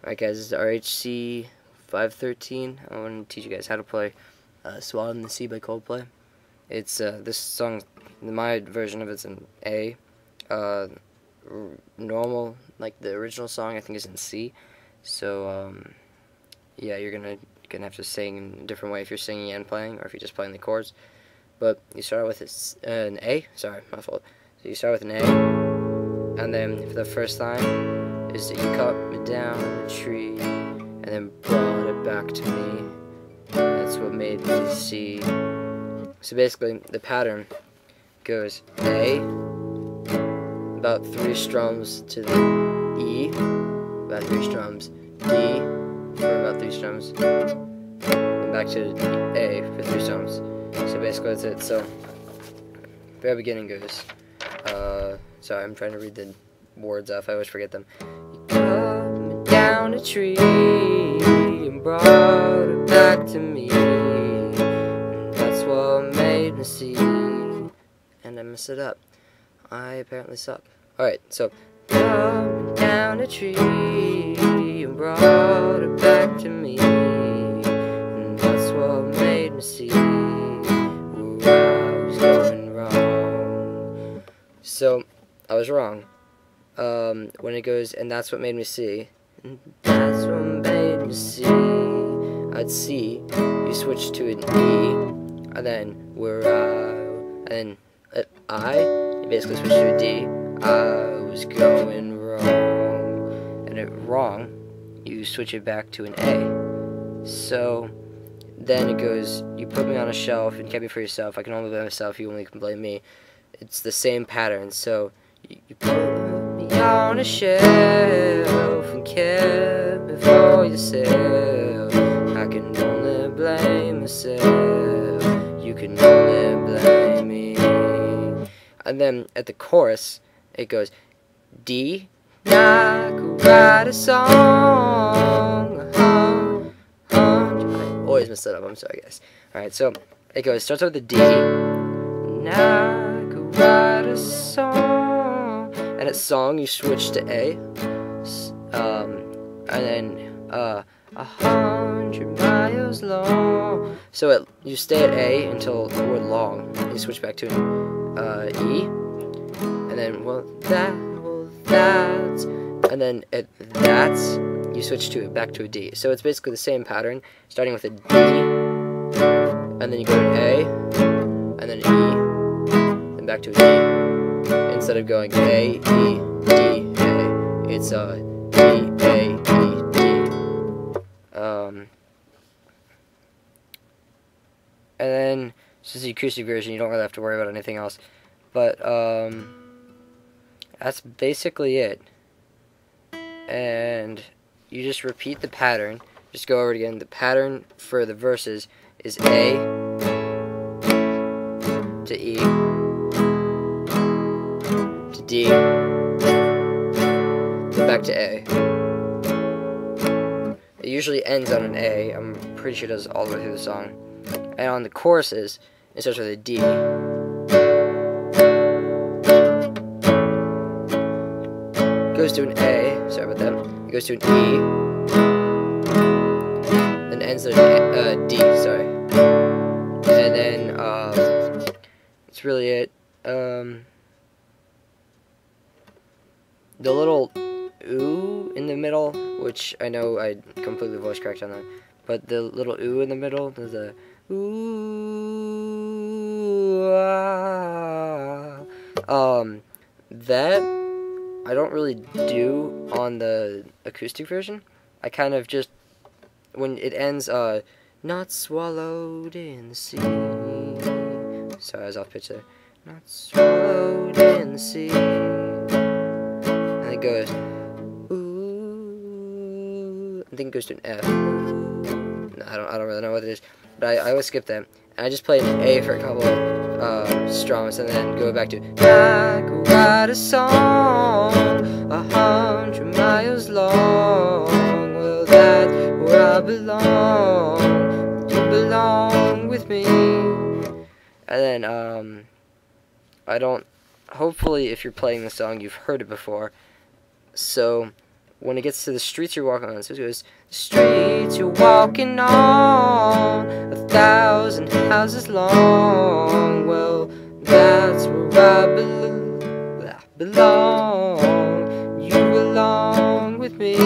Alright guys, this is RHC 513. I want to teach you guys how to play Swallowed in the Sea by Coldplay. It's this song, my version of it's in A. Normal, like the original song, I think is in C. So yeah, you're gonna have to sing in a different way if you're singing and playing, or if you're just playing the chords. But you start with an A. Sorry, my fault. So you start with an A, and then for the first line is that you cut me down a tree and then brought it back to me. That's what made me see. So basically, the pattern goes A, about 3 strums to the E, about 3 strums, D for about 3 strums, and back to A for 3 strums. So basically that's it. So very beginning goes, sorry, I'm trying to read the words off, I always forget them. You cut me down a tree and brought it back to me, and that's what made me see. And I mess it up. I apparently suck. Alright, so cut me down a tree and brought it back to me, and that's what made me see where I was going wrong. So I was wrong. When it goes, and that's what made me see, and that's what made me see, at C, you switch to an E, and then and then at I, you basically switch to a D. I was going wrong, and at wrong, you switch it back to an A. So then it goes, you put me on a shelf and kept me for yourself. I can only blame myself, you only can blame me. It's the same pattern. So you put me on a shelf and kept me for yourself. I can only blame myself. You can only blame me. And then at the chorus, it goes D. I could write a song. I always mess that up. I'm sorry, guys. All right, so it goes. Starts with the D. I could write a song. And at song, you switch to A. And then 100 miles long. So you stay at A until the word long. You switch back to E. And then that's, and then at that's, you switch to back to a D. So it's basically the same pattern, starting with a D, and then you go to an A, and then an E, then back to a D. Instead of going A, E, D, A, it's D, A, E, D. And then this is the acoustic version. You don't really have to worry about anything else. But that's basically it. And you just repeat the pattern. Just go over it again. The pattern for the verses is A to E to D, then back to A. It usually ends on an A. I'm pretty sure it does all the way through the song. And on the choruses, it starts with a D. Goes to an A, sorry about that. It goes to an E, then ends at a D, sorry. And then that's really it. The little ooh in the middle, which I know I completely voice cracked on that, but the little ooh in the middle, there's a ooh, that I don't really do on the acoustic version. I kind of just, when it ends, not swallowed in the sea. Sorry, I was off pitch there. Not swallowed in the sea. And it goes, ooh. I think it goes to an F. No, I don't really know what it is. But I always skip that. And I just play an A for a couple strums, and then go back to I could write a song 100 miles long. Well, that's where I belong. You belong with me. And then I don't. Hopefully, if you're playing the song, you've heard it before. So when it gets to the streets you're walking on, so it goes, the streets you're walking on, 1,000 houses long. Well, that's where I belong. You belong with me.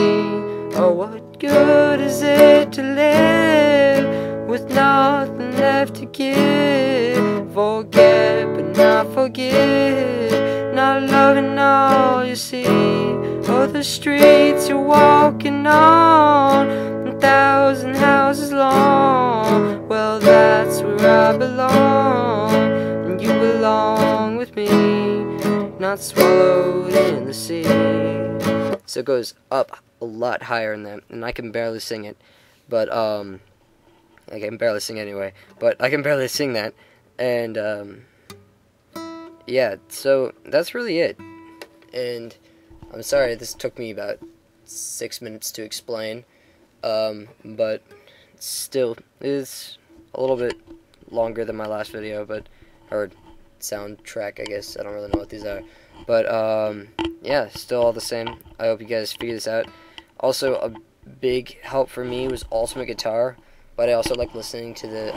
Oh, what good is it to live with nothing left to give? Forget but not forgive, not loving all you see. Oh, the streets you're walking on, 1,000 houses long. Well, that's where I belong, and you belong with me, not swallowed in the sea. So it goes up a lot higher than that, and I can barely sing it, but I can barely sing anyway, but I can barely sing that, and yeah, so that's really it. And I'm sorry this took me about 6 minutes to explain, but still it's a little bit longer than my last video, but or soundtrack, I guess. I don't really know what these are, but yeah, still all the same. I hope you guys figure this out. Also, a big help for me was Ultimate Guitar, but I also like listening to the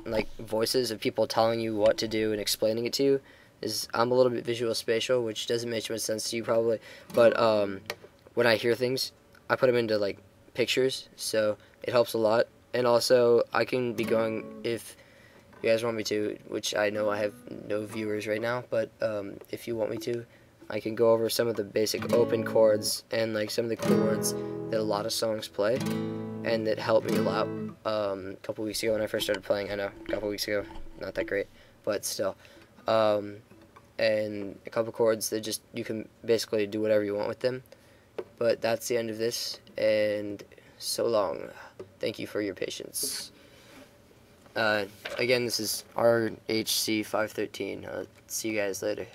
like voices of people telling you what to do and explaining it to you. I'm a little bit visual spatial, which doesn't make much sense to you probably, but when I hear things, I put them into like pictures, so it helps a lot. And also, I can be going, if you guys want me to, which I know I have no viewers right now, but if you want me to, I can go over some of the basic open chords and like some of the chords that a lot of songs play, and that helped me a lot a couple weeks ago when I first started playing. I know, a couple weeks ago, not that great, but still. And a couple chords that just, you can basically do whatever you want with them. But that's the end of this, and so long. Thank you for your patience. Again, this is RHC 513. See you guys later.